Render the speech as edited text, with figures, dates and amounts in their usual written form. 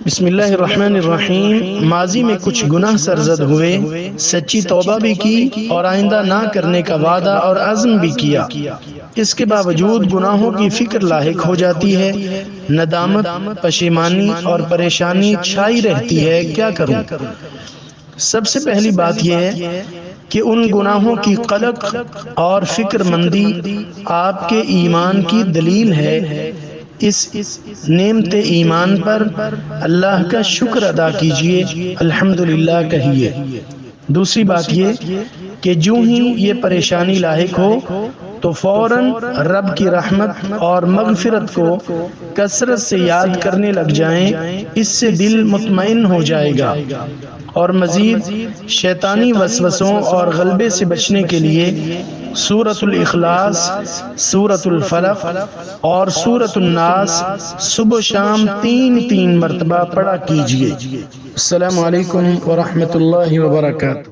بسم اللہ الرحمن الرحیم۔ ماضی میں کچھ گناہ سرزد ہوئے، سچی توبہ بھی کی اور آئندہ نہ کرنے کا وعدہ اور عزم بھی کیا۔ اس کے باوجود گناہوں کی فکر لاحق ہو جاتی ہے، ندامت، پشیمانی اور پریشانی چھائی رہتی ہے۔ کیا کروں؟ سب سے پہلی بات یہ ہے کہ ان گناہوں کی قلق اور فکر مندی آپ کے ایمان کی دلیل ہے۔ اس نعمت ایمان پر اللہ کا شکر ادا کیجئے، الحمدللہ کہیے۔ دوسری بات یہ کہ جو ہی یہ پریشانی لاحق ہو تو فوراً رب کی رحمت اور مغفرت کو کثرت سے یاد کرنے لگ جائیں، اس سے دل مطمئن ہو جائے گا۔ اور مزید شیطانی وسوسوں اور غلبے سے بچنے کے لیے سورۃ الاخلاص، سورۃ الفلق اور سورۃ الناس صبح و شام تین مرتبہ پڑھا کیجیے۔ السلام علیکم ورحمۃ اللہ وبرکاتہ۔